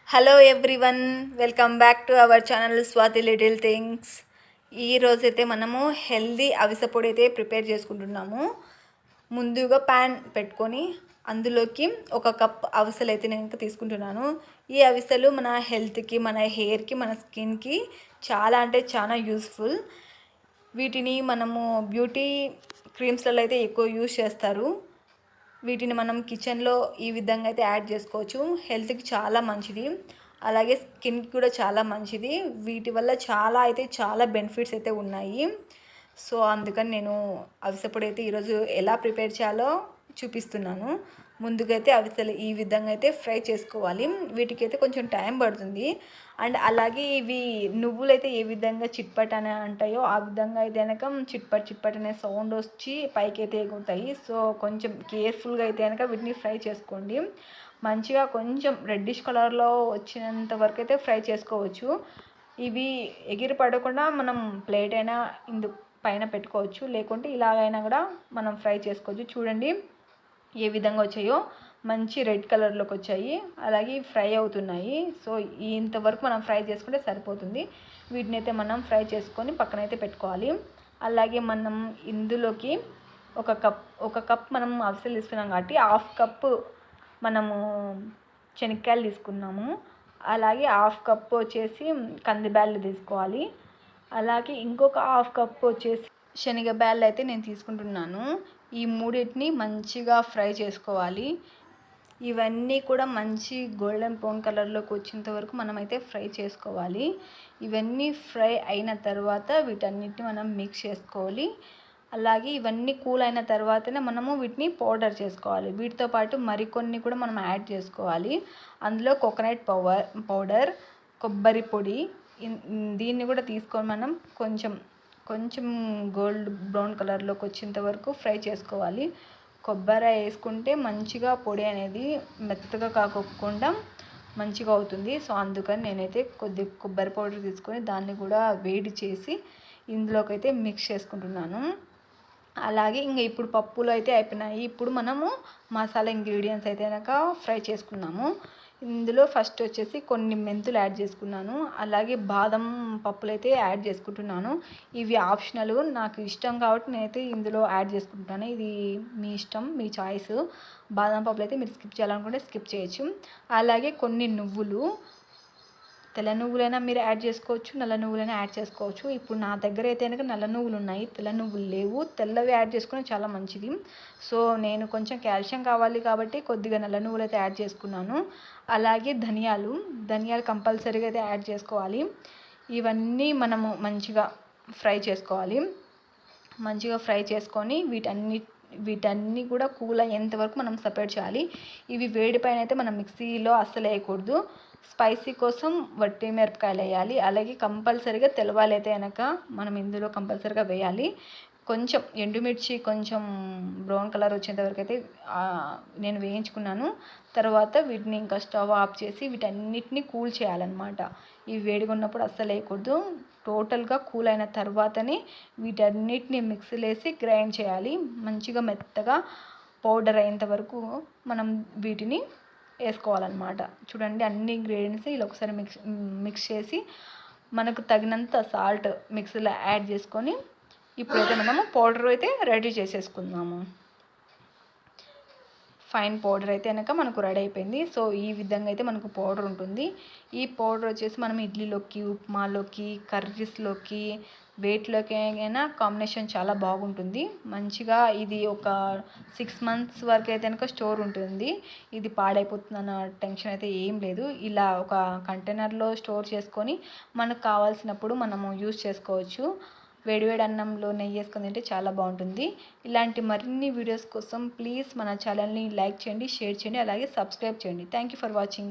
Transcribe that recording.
Hello everyone, welcome back to our channel Swathi little things. ఈరోజైతే మనము healthy అవిసె పొడి అయితే ప్రిపేర్ చేసుకుంటున్నాము. ముందుగా ప్యాన్ పెట్టుకొని అందులోకి 1 కప్ అవిసెలు అయితే నేను ఇంకా తీసుకుంటున్నాను. ఈ అవిసెలు మన హెల్త్కి, మన హెయిర్కి, మన స్కిన్కి చాలా అంటే చాలా యూస్ఫుల్. వీటిని మనము బ్యూటీ క్రీమ్స్లలో అయితే ఎక్కువ యూస్ చేస్తారు. వీటిని మనం కిచెన్లో ఈ విధంగా అయితే యాడ్ చేసుకోవచ్చు. హెల్త్కి చాలా మంచిది, అలాగే స్కిన్కి కూడా చాలా మంచిది. వీటి వల్ల చాలా బెనిఫిట్స్ అయితే ఉన్నాయి. సో అందుకని నేను అవిసె పొడి అయితే ఈరోజు ఎలా ప్రిపేర్ చేయాలో చూపిస్తున్నాను. ముందుగా అయితే అవిసెలు ఈ విధంగా అయితే ఫ్రై చేసుకోవాలి. వీటికైతే కొంచెం టైం పడుతుంది. అండ్ అలాగే ఇవి నువ్వులు అయితే ఏ విధంగా చిట్పట్ అని అంటాయో ఆ విధంగా అయితే కనుక చిట్పట్ అనే సౌండ్ వచ్చి పైకి అయితే ఎగురుతాయి. సో కొంచెం కేర్ఫుల్గా అయితే కనుక వీటిని ఫ్రై చేసుకోండి. మంచిగా కొంచెం రెడ్డిష్ కలర్లో వచ్చినంత వరకు అయితే ఫ్రై చేసుకోవచ్చు. ఇవి ఎగిరి పడకుండా మనం ప్లేట్ అయినా పైన పెట్టుకోవచ్చు, లేకుంటే ఇలాగైనా కూడా మనం ఫ్రై చేసుకోవచ్చు. చూడండి ఏ విధంగా వచ్చాయో, మంచి రెడ్ కలర్లోకి వచ్చాయి, అలాగే ఫ్రై అవుతున్నాయి. సో ఇంతవరకు మనం ఫ్రై చేసుకుంటే సరిపోతుంది. వీటిని అయితే మనం ఫ్రై చేసుకొని పక్కనైతే పెట్టుకోవాలి. అలాగే మనం ఇందులోకి ఒక కప్ మనం అవిసెలు తీసుకున్నాం కాబట్టి 1/2 కప్పు మనము శనక్కాయలు తీసుకున్నాము. అలాగే 1/2 కప్పు వచ్చేసి కందిబ్యాళ్ళు తీసుకోవాలి. అలాగే ఇంకొక 1/2 కప్పు వచ్చేసి శనగబ్యాళ్ళు అయితే నేను తీసుకుంటున్నాను. ఈ మూడింటిని మంచిగా ఫ్రై చేసుకోవాలి. ఇవన్నీ కూడా మంచి గోల్డెన్ బ్రౌన్ కలర్లోకి వచ్చేంత వరకు మనమైతే ఫ్రై చేసుకోవాలి. ఇవన్నీ ఫ్రై అయిన తర్వాత వీటన్నిటిని మనం మిక్స్ చేసుకోవాలి. అలాగే ఇవన్నీ కూల్ అయిన తర్వాతనే మనము వీటిని పౌడర్ చేసుకోవాలి. వీటితో పాటు మరికొన్ని కూడా మనం యాడ్ చేసుకోవాలి. అందులో కోకోనట్ పౌడర్, కొబ్బరి పొడి, దీన్ని కూడా తీసుకొని మనం కొంచెం గోల్డ్ బ్రౌన్ కలర్లోకి వచ్చేంత వరకు ఫ్రై చేసుకోవాలి. కొబ్బరి వేసుకుంటే మంచిగా పొడి అనేది మెత్తగా కాకుండా మంచిగా అవుతుంది. సో అందుకని నేనైతే కొబ్బరి పౌడర్ తీసుకొని దాన్ని కూడా వేడి చేసి ఇందులోకి అయితే మిక్స్ చేసుకుంటున్నాను. అలాగే ఇప్పుడు పప్పులు అయితే అయిపోయినాయి. ఇప్పుడు మనము మసాలా ఇంగ్రీడియంట్స్ అయితే కనుక ఫ్రై చేసుకున్నాము. ఇందులో ఫస్ట్ వచ్చేసి కొన్ని మెంతులు యాడ్ చేసుకున్నాను. అలాగే బాదం పప్పులు అయితే యాడ్ చేసుకుంటున్నాను. ఇవి ఆప్షనల్, నాకు ఇష్టం కాబట్టి నేనైతే ఇందులో యాడ్ చేసుకుంటున్నాను. ఇది మీ ఇష్టం, మీ చాయిస్. బాదం పప్పులు అయితే మీరు స్కిప్ చేయాలనుకుంటే స్కిప్ చేయొచ్చు. అలాగే కొన్ని నువ్వులు, తెల్ల నువ్వులైనా మీరు యాడ్ చేసుకోవచ్చు, నల్ల నువ్వులైనా యాడ్ చేసుకోవచ్చు. ఇప్పుడు నా దగ్గర అయితే కనుక నల్ల నువ్వులు ఉన్నాయి, తెల్ల నువ్వులు లేవు. తెల్లవి యాడ్ చేసుకుని చాలా మంచిది. సో నేను కొంచెం కాల్షియం కావాలి కాబట్టి కొద్దిగా నల్ల నువ్వులు అయితే యాడ్ చేసుకున్నాను. అలాగే ధనియాలు కంపల్సరీగా అయితే యాడ్ చేసుకోవాలి. ఇవన్నీ మనము మంచిగా ఫ్రై చేసుకోవాలి. మంచిగా ఫ్రై చేసుకొని వీటన్నీ కూడా కూల్ అయ్యేంత వరకు మనం సపరేట్ చేయాలి. ఇవి వేడి పైన అయితే మనం మిక్సీలో అస్సలు వేయకూడదు. స్పైసీ కోసం వట్టి మిరపకాయలు వేయాలి. అలాగే కంపల్సరీగా తెలవాలి అయితే కనుక మనం ఇందులో కంపల్సరీగా వేయాలి. కొంచెం ఎండుమిర్చి కొంచెం బ్రౌన్ కలర్ వచ్చేంత వరకు అయితే నేను వేయించుకున్నాను. తర్వాత వీటిని ఇంకా స్టవ్ ఆఫ్ చేసి వీటన్నిటిని కూల్ చేయాలన్నమాట. ఇవి వేడిగా ఉన్నప్పుడు అస్సలు వేయకూడదు. టోటల్గా కూల్ అయిన తర్వాతనే వీటన్నిటిని మిక్సీలో వేసి గ్రైండ్ చేయాలి. మంచిగా మెత్తగా పౌడర్ అయ్యేంత వరకు మనం వీటిని వేసుకోవాలన్నమాట. చూడండి అన్ని ఇంగ్రీడియంట్స్ ఇలా ఒకసారి మిక్స్ చేసి మనకు తగినంత సాల్ట్ మిక్సీలో యాడ్ చేసుకొని ఇప్పుడైతే మనము పౌడర్ అయితే రెడీ చేసేసుకుందాము. ఫైన్ పౌడర్ అయితే కనుక మనకు రెడీ అయిపోయింది. సో ఈ విధంగా అయితే మనకు పౌడర్ ఉంటుంది. ఈ పౌడర్ వచ్చేసి మనం ఇడ్లీలోకి, ఉప్మాలోకి, కర్రీస్లోకి, వేటిలోకి అయినా కాంబినేషన్ చాలా బాగుంటుంది. మంచిగా ఇది ఒక 6 months వరకు అయితే కనుక స్టోర్ ఉంటుంది. ఇది పాడైపోతుందన్న టెన్షన్ అయితే ఏం లేదు. ఇలా ఒక కంటైనర్లో స్టోర్ చేసుకొని మనకు కావాల్సినప్పుడు మనము యూస్ చేసుకోవచ్చు. వేడివేడి అన్నంలో నెయ్యి వేసుకొని తింటే చాలా బాగుంటుంది. ఇలాంటి మరిన్ని వీడియోస్ కోసం ప్లీజ్ మన ఛానల్ని లైక్ చేయండి, షేర్ చేయండి, అలాగే సబ్స్క్రైబ్ చేయండి. Thank you for watching.